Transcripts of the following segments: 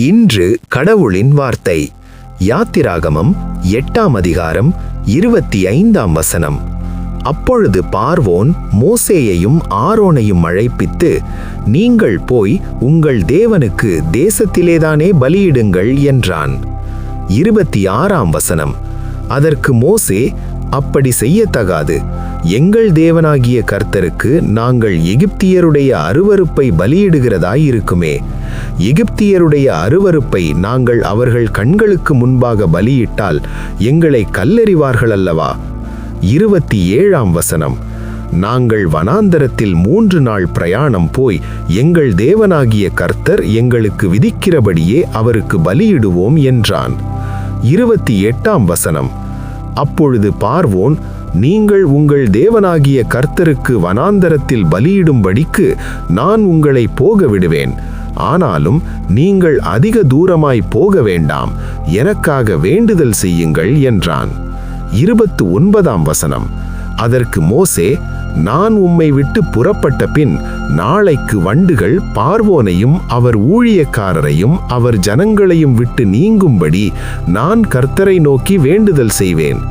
இன்று கடவுளின் வார்த்தை. யாத்திராகமம் 8ஆம் அதிகாரம் 25ஆம் வசனம். அப்பொழுது பார்வோன் மோசேயையும் ஆரோனையும் அழைப்பித்து, நீங்கள் போய் உங்கள் தேவனுக்கு தேசத்திலேதானே பலியிடுங்கள் என்றான். 26ஆம் வசனம். அதற்கு மோசே, அப்படி செய்யத்தகாது. எங்கள் தேவனாகிய கர்த்தருக்கு நாங்கள் எகிப்தியருடைய அருவருப்பை பலியிடுகிறதாயிருக்குமே. எகிப்தியருடைய அருவருப்பை நாங்கள் அவர்கள் கண்களுக்கு முன்பாக பலியிட்டால் எங்களை கல்லெறிவார்கள் அல்லவா? 27ஆம் வசனம். நாங்கள் வனாந்தரத்தில் 3 நாள் பிரயாணம் போய் எங்கள் தேவனாகிய கர்த்தர் எங்களுக்கு விதிக்கிறபடியே அவருக்கு பலியிடுவோம் என்றான். 28ஆம் வசனம். அப்பொழுது பார்வோன், நீங்கள் உங்கள் தேவனாகிய கர்த்தருக்கு வனாந்தரத்தில் பலியிடும்படிக்கு நான் உங்களை போக விடுவேன். ஆனாலும் நீங்கள் அதிக தூரமாய் போக வேண்டாம், எனக்காக வேண்டுதல் செய்யுங்கள் என்றான். 29ஆம் வசனம். அதற்கு மோசே, நான் உம்மை விட்டு புறப்பட்ட பின் நாளைக்கு வண்டுகள் பார்வோனையும் அவர் ஊழியக்காரரையும் அவர் ஜனங்களையும் விட்டு நீங்கும்படி நான் கர்த்தரை நோக்கி வேண்டுதல் செய்வேன்.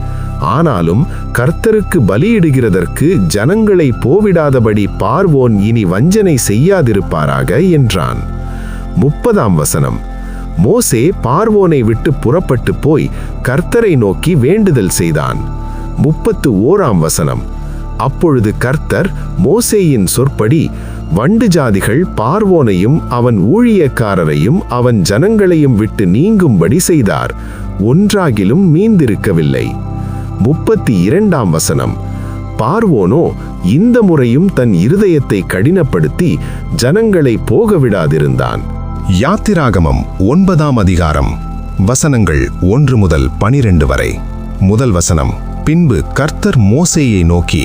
ஆனாலும் கர்த்தருக்கு பலியிடுகிறதற்கு ஜனங்களை போவிடாதபடி பார்வோன் இனி வஞ்சனை செய்யாதிருப்பாராக என்றான். 30ஆம் வசனம். மோசே பார்வோனை விட்டு புறப்பட்டு போய் கர்த்தரை நோக்கி வேண்டுதல் செய்தான். 31ஆம் வசனம். அப்பொழுது கர்த்தர் மோசேயின் சொற்படி வண்டு ஜாதிகள் பார்வோனையும் அவன் ஊழியக்காரரையும் அவன் ஜனங்களையும் விட்டு நீங்கும்படி செய்தார். ஒன்றாகிலும் மீந்திருக்கவில்லை. 32ஆம் வசனம். பார்வோனோ இந்த முறையும் தன் இருதயத்தை கடினப்படுத்தி ஜனங்களை போகவிடாதிருந்தான். யாத்திராகமம் 9ஆம் அதிகாரம் வசனங்கள் 1 முதல் 12 வரை. முதல் வசனம். பின்பு கர்த்தர் மோசேயை நோக்கி,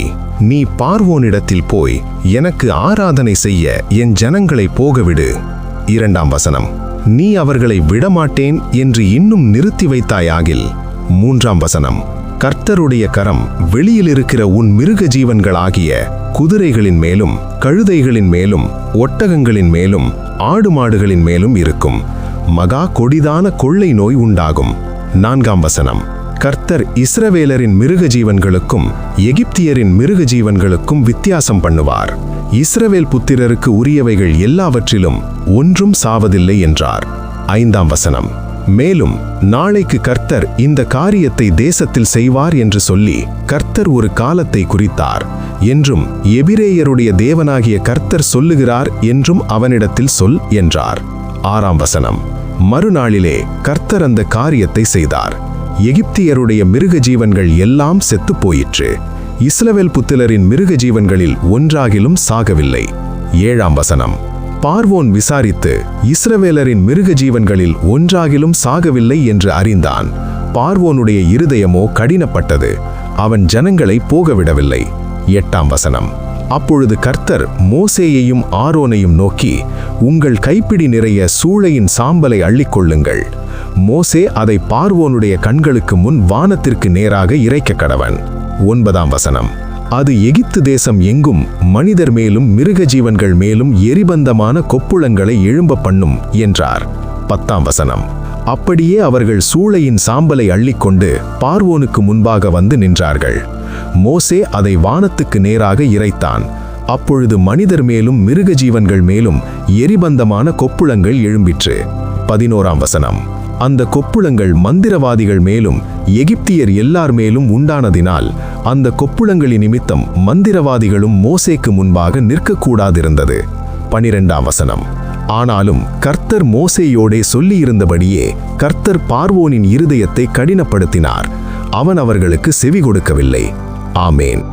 நீ பார்வோனிடத்தில் போய் எனக்கு ஆராதனை செய்ய என் ஜனங்களை போகவிடு. 2ஆம் வசனம். நீ அவர்களை விடமாட்டேன் என்று இன்னும் நிறுத்தி வைத்தாயாகில். 3ஆம் வசனம். கர்த்தருடைய கரம் வெளியில் இருக்கிற உன் மிருக ஜீவன்களாகிய குதிரைகளின் மேலும் கழுதைகளின் மேலும் ஒட்டகங்களின் மேலும் ஆடு மாடுகளின் மேலும் இருக்கும். மகா கொடிதான கொள்ளை நோய் உண்டாகும். 4ஆம் வசனம். கர்த்தர் இஸ்ரவேலரின் மிருக ஜீவன்களுக்கும் எகிப்தியரின் மிருக ஜீவன்களுக்கும் வித்தியாசம் பண்ணுவார். இஸ்ரவேல் புத்திரருக்கு உரியவைகள் எல்லாவற்றிலும் ஒன்றும் சாவதில்லை என்றார். 5ஆம் வசனம். மேலும் நாளைக்கு கர்த்தர் இந்த காரியத்தை தேசத்தில் செய்வார் என்று சொல்லி கர்த்தர் ஒரு காலத்தை குறித்தார் என்றும் எபிரேயருடைய தேவனாகிய கர்த்தர் சொல்லுகிறார் என்றும் அவனிடத்தில் சொல் என்றார். 6ஆம் வசனம். மறுநாளிலே கர்த்தர் அந்த காரியத்தை செய்தார். எகிப்தியருடைய மிருக ஜீவன்கள் எல்லாம் செத்து போயிற்று. இஸ்ரவேல் புத்திரரின் மிருக ஜீவன்களில் ஒன்றாகிலும் சாகவில்லை. 7ஆம் வசனம். பார்வோன் விசாரித்து இஸ்ரவேலரின் மிருக ஜீவன்களில் ஒன்றாகிலும் சாகவில்லை என்று அறிந்தான். பார்வோனுடைய இருதயமோ கடினப்பட்டது, அவன் ஜனங்களை போகவிடவில்லை. 8ஆம் வசனம். அப்பொழுது கர்த்தர் மோசேயையும் ஆரோனையும் நோக்கி, உங்கள் கைப்பிடி நிறைய சூளையின் சாம்பலை அள்ளிக்கொள்ளுங்கள். மோசே அதை பார்வோனுடைய கண்களுக்கு முன் வானத்திற்கு நேராக இறைக்க கடவன். 9ஆம் வசனம். அது எகிப்து தேசம் எங்கும் மனிதர் மேலும் மிருக ஜீவன்கள் மேலும் எரிபந்தமான கொப்புளங்களை எழும்ப பண்ணும் என்றார். 10ஆம் வசனம். அப்படியே அவர்கள் சூளையின் சாம்பலை அள்ளிக்கொண்டு பார்வோனுக்கு முன்பாக வந்து நின்றார்கள். மோசே அதை வானத்துக்கு நேராக இறைத்தான். அப்பொழுது மனிதர் மேலும் மிருக ஜீவன்கள் மேலும் எரிபந்தமான கொப்புளங்கள் எழும்பிற்று. 11ஆம் வசனம். அந்த கொப்புளங்கள் மந்திரவாதிகள் மேலும் எகிப்தியர் எல்லார் மேலும் உண்டானதினால் அந்த கொப்புளங்களின் நிமித்தம் மந்திரவாதிகளும் மோசேக்கு முன்பாக நிற்கக்கூடாதிருந்தது. 12ஆம் வசனம். ஆனாலும் கர்த்தர் மோசேயோடே சொல்லியிருந்தபடியே கர்த்தர் பார்வோனின் இருதயத்தை கடினப்படுத்தினார். அவன் அவர்களுக்கு செவி கொடுக்கவில்லை. ஆமேன்.